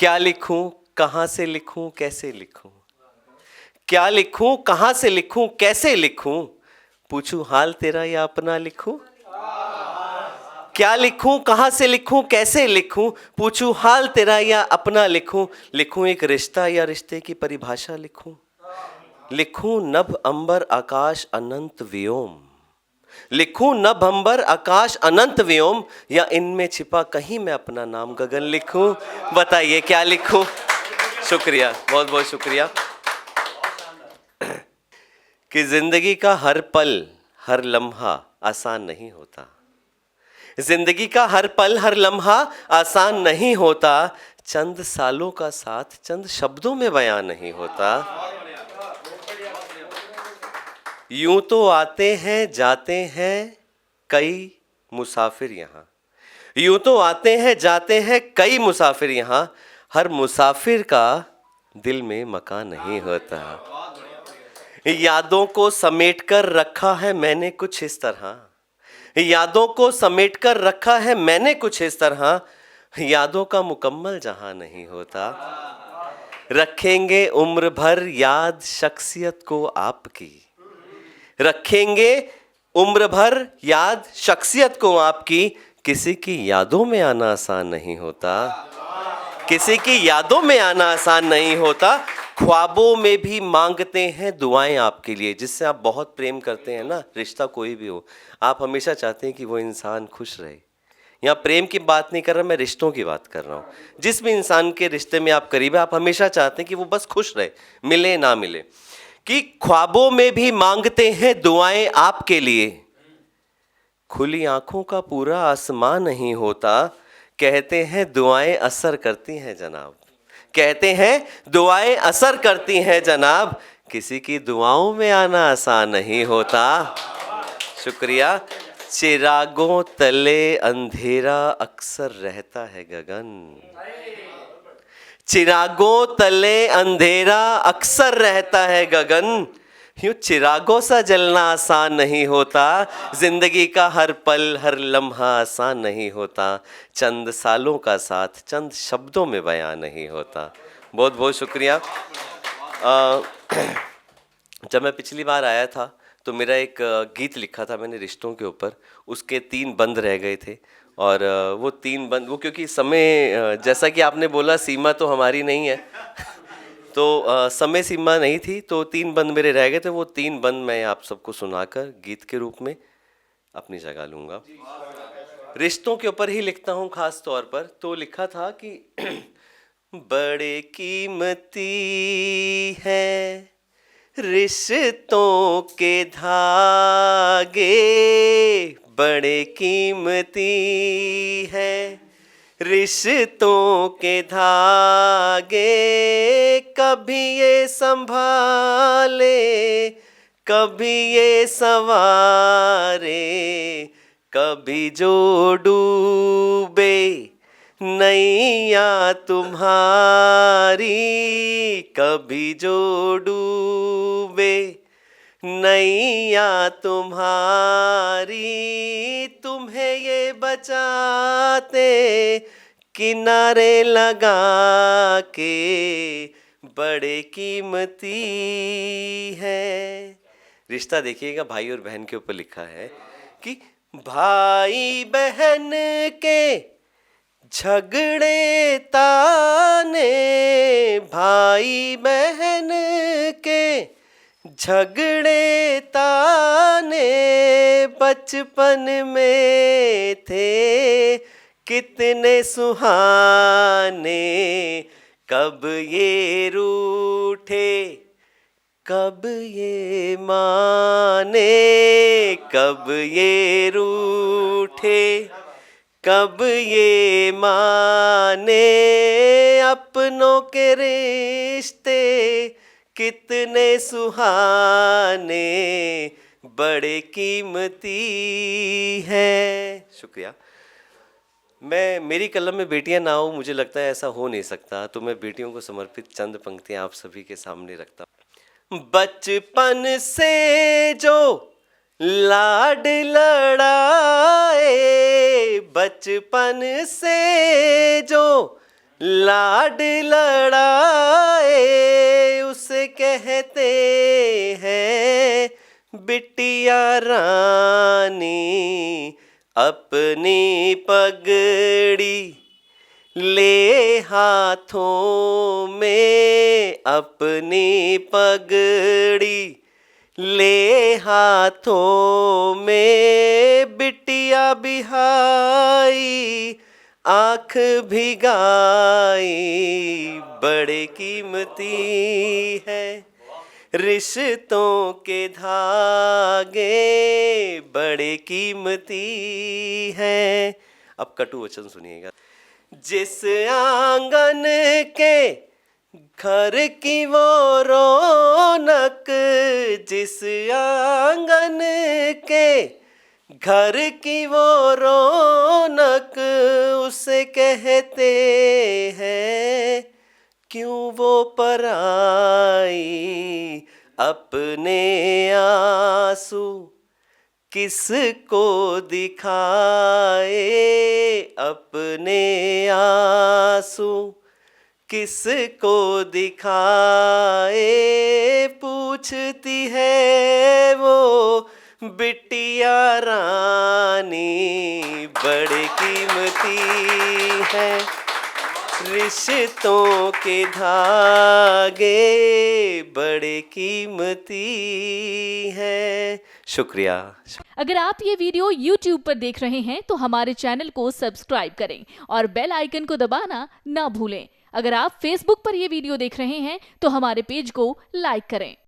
क्या लिखूं, कहाँ से लिखूं, कैसे लिखूं? क्या लिखूं, कहाँ से लिखूं, कैसे लिखूं? पूछूं हाल तेरा या अपना लिखूं? क्या लिखूं, कहाँ से लिखूं, कैसे लिखूं? पूछूं हाल तेरा या अपना लिखूं? लिखूं एक रिश्ता या रिश्ते की परिभाषा लिखूं? लिखूं नभ अंबर आकाश अनंत व्योम? लिखूं नभ अंबर आकाश अनंत व्योम, या इनमें छिपा कहीं मैं अपना नाम गगन लिखूं? बताइए क्या लिखूं? शुक्रिया, बहुत बहुत शुक्रिया। कि जिंदगी का हर पल हर लम्हा आसान नहीं होता। जिंदगी का हर पल हर लम्हा आसान नहीं होता। चंद सालों का साथ चंद शब्दों में बयां नहीं होता। यूं तो आते हैं जाते हैं कई मुसाफिर यहाँ। यूं तो आते हैं जाते हैं कई मुसाफिर यहाँ। हर मुसाफिर का दिल में मकान नहीं होता। यादों को समेट कर रखा है मैंने कुछ इस तरह। यादों को समेट कर रखा है मैंने कुछ इस तरह। यादों का मुकम्मल जहां नहीं होता। रखेंगे उम्र भर याद शख्सियत को आपकी। रखेंगे उम्र भर याद शख्सियत को आपकी। किसी की यादों में आना आसान नहीं होता। किसी की यादों में आना आसान नहीं होता। ख्वाबों में भी मांगते हैं दुआएं आपके लिए। जिससे आप बहुत प्रेम करते हैं ना, रिश्ता कोई भी हो, आप हमेशा चाहते हैं कि वो इंसान खुश रहे। यहाँ प्रेम की बात नहीं कर रहा, मैं रिश्तों की बात कर रहा हूँ। जिस भी इंसान के रिश्ते में आप करीब है, आप हमेशा चाहते हैं कि वो बस खुश रहे, मिले ना मिले। कि ख्वाबों में भी मांगते हैं दुआएं आपके लिए। खुली आंखों का पूरा आसमां नहीं होता। कहते हैं दुआएं असर करती हैं जनाब। कहते हैं दुआएं असर करती हैं जनाब। किसी की दुआओं में आना आसान नहीं होता। शुक्रिया। चिरागों तले अंधेरा अक्सर रहता है गगन। चिरागों तले अंधेरा अक्सर रहता है गगन। यूं चिरागों सा जलना आसान नहीं होता। जिंदगी का हर पल हर लम्हा आसान नहीं होता। चंद सालों का साथ चंद शब्दों में बयां नहीं होता। बहुत बहुत शुक्रिया। जब मैं पिछली बार आया था तो मेरा एक गीत लिखा था मैंने रिश्तों के ऊपर। उसके 3 बंद रह गए थे और वो 3 बंद, वो क्योंकि समय जैसा कि आपने बोला सीमा तो हमारी नहीं है तो समय सीमा नहीं थी, तो 3 बंद मेरे रह गए थे। वो 3 बंद मैं आप सबको सुनाकर गीत के रूप में अपनी जगह लूँगा। रिश्तों के ऊपर ही लिखता हूँ खास तौर पर। तो लिखा था कि बड़े कीमती है रिश्तों के धागे। बड़े कीमती है रिश्तों के धागे। कभी ये संभाले कभी ये संवारे। कभी जो डूबे नैया तुम्हारी। कभी जो डूबे नैया तुम्हारी। तुम्हें ये बचाते किनारे लगा के। बड़े कीमती है। रिश्ता देखिएगा, भाई और बहन के ऊपर लिखा है कि भाई बहन के झगड़े ताने। भाई बहन के झगड़े ताने बचपन में थे कितने सुहाने। कब ये रूठे कब ये माने। कब ये रूठे कब ये माने। अपनों के रिश्ते कितने सुहाने। बड़े कीमती है। शुक्रिया। मेरी कलम में बेटियां ना हो, मुझे लगता है ऐसा हो नहीं सकता, तो मैं बेटियों को समर्पित चंद पंक्तियां आप सभी के सामने रखता हूं। बचपन से जो लाड लड़ाए। बचपन से जो लाड लड़ाए उसे कहते हैं बिटिया रानी, अपनी पगड़ी ले हाथों में, अपनी पगड़ी ले हाथों में, बिटिया बिहाई आँख भिगाई, बड़े कीमती है रिश्तों के धागे, बड़े कीमती हैं। अब कटु वचन सुनिएगा। जिस आंगन के घर की वो रौनक, जिस आंगन के घर की वो रौनक, उसे कहते हैं क्यों वो पराई, अपने आंसू किसको दिखाए, अपने आंसू किसको दिखाए, पूछती है वो बिटिया रानी, बड़े कीमती है रिश्तों के धागे, बड़े कीमती हैं। शुक्रिया। अगर आप ये वीडियो YouTube पर देख रहे हैं तो हमारे चैनल को सब्सक्राइब करें और बेल आइकन को दबाना ना भूलें। अगर आप Facebook पर ये वीडियो देख रहे हैं तो हमारे पेज को लाइक करें।